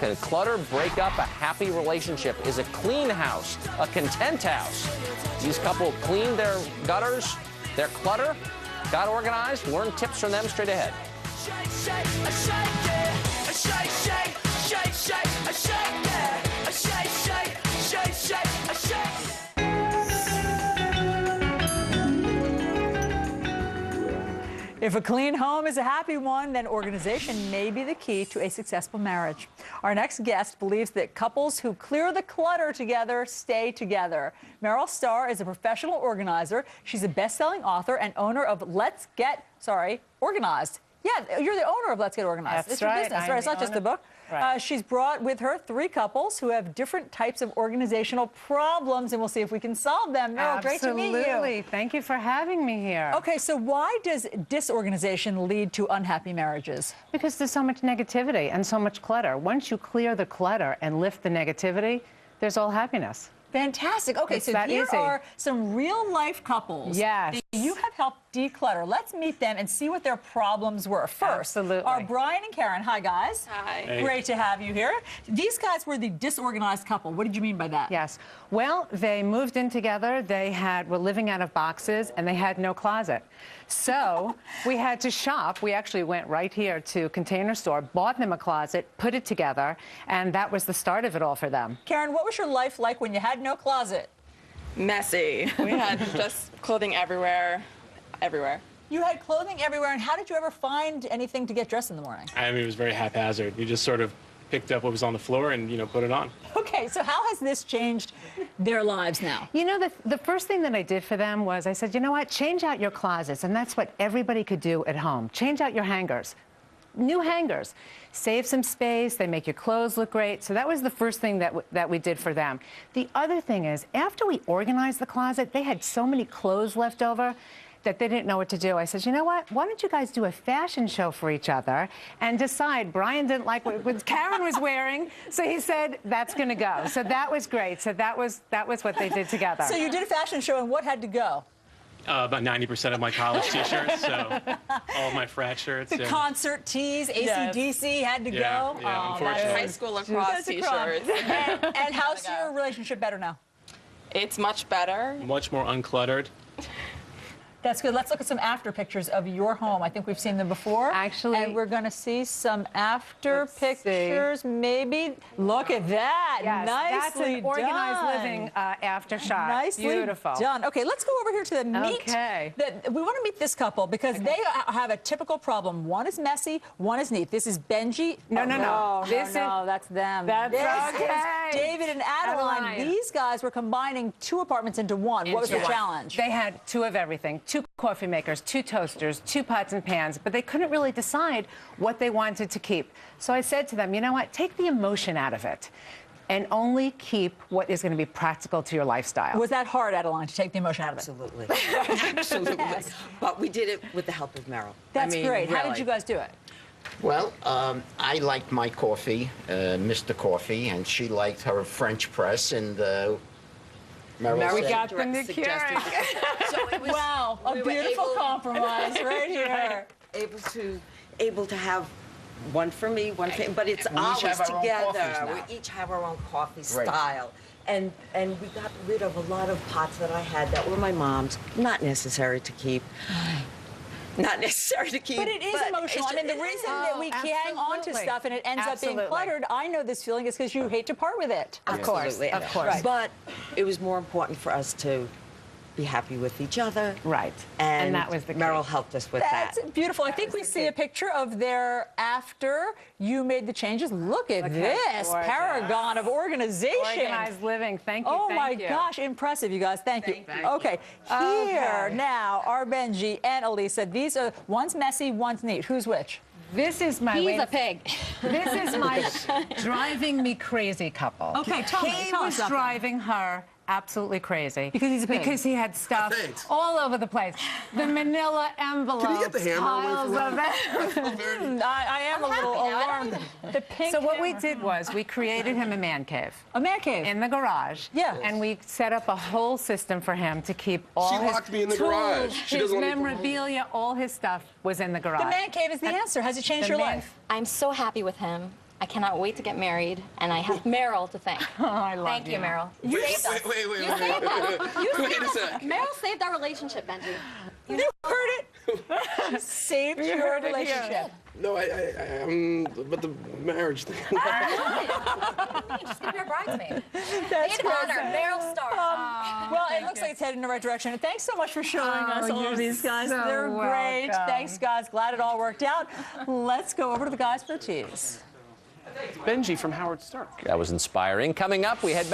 Can clutter break up a happy relationship? Is a clean house a content house? These couple cleaned their gutters, their clutter, got organized. Learn tips from them straight ahead. If a clean home is a happy one, then organization may be the key to a successful marriage. Our next guest believes that couples who clear the clutter together stay together. Meryl Starr is a professional organizer. She's a best-selling author and owner of Let's Get Organized. Yeah, you're the owner of Let's Get Organized. That's it's your right. business, right? It's not just a book. Right. She's brought with her 3 couples who have different types of organizational problems, and we'll see if we can solve them. Meryl, great to meet you. Absolutely. Thank you for having me here. Okay, so why does disorganization lead to unhappy marriages? Because there's so much negativity and so much clutter. Once you clear the clutter and lift the negativity, there's all happiness. Fantastic. Okay, It's so that here easy. are some real-life couples. Yes. that you have helped declutter. Let's meet them and see what their problems were. First, Absolutely. are Brian and Karen. Hi, guys. Hi. Hey. Great to have you here. These guys were the disorganized couple. What did you mean by that? Yes. Well, they moved in together. They were living out of boxes, and they had no closet. So we had to shop. We actually went right here to Container Store, bought them a closet, put it together, and that was the start of it all for them. Karen, what was your life like when you had no closet? Messy. We had just clothing everywhere. You had clothing everywhere, and how did you ever find anything to get dressed in the morning? I mean, it was very haphazard. We just sort of picked up what was on the floor and, put it on. Okay, so how has this changed their lives now? You know, the first thing that I did for them was I said, you know what, change out your closets, and that's what everybody could do at home. Change out your hangers. New hangers. Save some space. They make your clothes look great. So that was the first thing that we did for them. The other thing is, after we organized the closet, they had so many clothes left over that they didn't know what to do. I said, you know what? Why don't you guys do a fashion show for each other and decide? Brian didn't like what Karen was wearing, so he said, that's going to go. So that was great. So that was what they did together. So you did a fashion show, and what had to go? About 90% of my college T-shirts, so all of my frat shirts. The concert tees, AC/DC had to go. Yeah, Oh, unfortunately. High school lacrosse T-shirts. And how's your relationship better now? It's much better. Much more uncluttered. That's good. Let's look at some after pictures of your home. I think we've seen them before. Actually, and we're going to see some after let's pictures. see. Maybe. Look at that. Yes, Nicely that's an organized done. living after shot. Nicely Beautiful. done. Okay, let's go over here to the meet. Okay. We want to meet this couple because they have a typical problem. One is messy, one is neat. This is Benji. No. No, This that's them. That's this okay. is David and Adeline. Adeline. These guys were combining 2 apartments into one. What was the challenge? They had 2 of everything, 2 coffee makers, 2 toasters, 2 pots and pans, but they couldn't really decide what they wanted to keep. So I said to them, you know what, take the emotion out of it and only keep what is going to be practical to your lifestyle. Was that hard, Adeline, to take the emotion out of it? Absolutely. Absolutely. Yes. But we did it with the help of Meryl. That's great. How did really. you guys do it? Well, I liked my coffee, Mr. Coffee, and she liked her French press, and Meryl We said, got them to Suggested- So it was, Wow, a we were beautiful able- compromise right here. able to have one for me, one for but it's And we each always have our own together. coffees now. We each have our own coffee Right. style. And we got rid of a lot of pots that I had that were my mom's, not necessary to keep. Not necessary to keep. But it is emotional. I mean, the reason that we hang on to absolutely. stuff and it ends up being Absolutely. cluttered, I know this feeling is because you hate to part with it. Of course, Absolutely. of course. Right. But it was more important for us to be happy with each other. Right. And that was the key. Meryl helped us with That's that. beautiful. I think we see a picture of their after you made the changes. Look at this gorgeous. paragon of organization. Organized living. Thank you. Oh thank my you. gosh, impressive, you guys. Thank you. Thank you. Okay, here Okay. now are Benji and Elisa. These are one's messy, one's neat. Who's which? This is my He's a pig. This is my driving me crazy couple. Okay, tell me. He Tell us was something. driving her absolutely crazy. Because he's a pig. Because he had stuff Thanks. all over the place. The manila envelopes. Can you get the hammer piles away of from it. I am a little alarmed. The pink So what we hammer. did was we created him a man cave. A man cave. In the garage. Yeah. And we set up a whole system for him to keep all She his locked me in the tools, garage. She his doesn't want me to come home. memorabilia, all his stuff was in the garage. The man cave is the answer. Has it changed The your man- life? I'm so happy with him. I cannot wait to get married, and I have Meryl to thank. Oh, I love Thank you, Meryl. You saved us. Wait, You saved us. You Wait saved a us. sec. Meryl saved our relationship, Benji. You heard it. She saved your relationship. No, but the marriage thing. Just give your bridesmaid. That's Maid of honor, Meryl Starr. Well, it looks like it's headed in the right direction. Thanks so much for showing us all of these guys. so They're great. welcome. Thanks, guys. Glad it all worked out. Let's go over to the guys for the cheese. Benji from Howard Stark. That was inspiring. Coming up, we head back.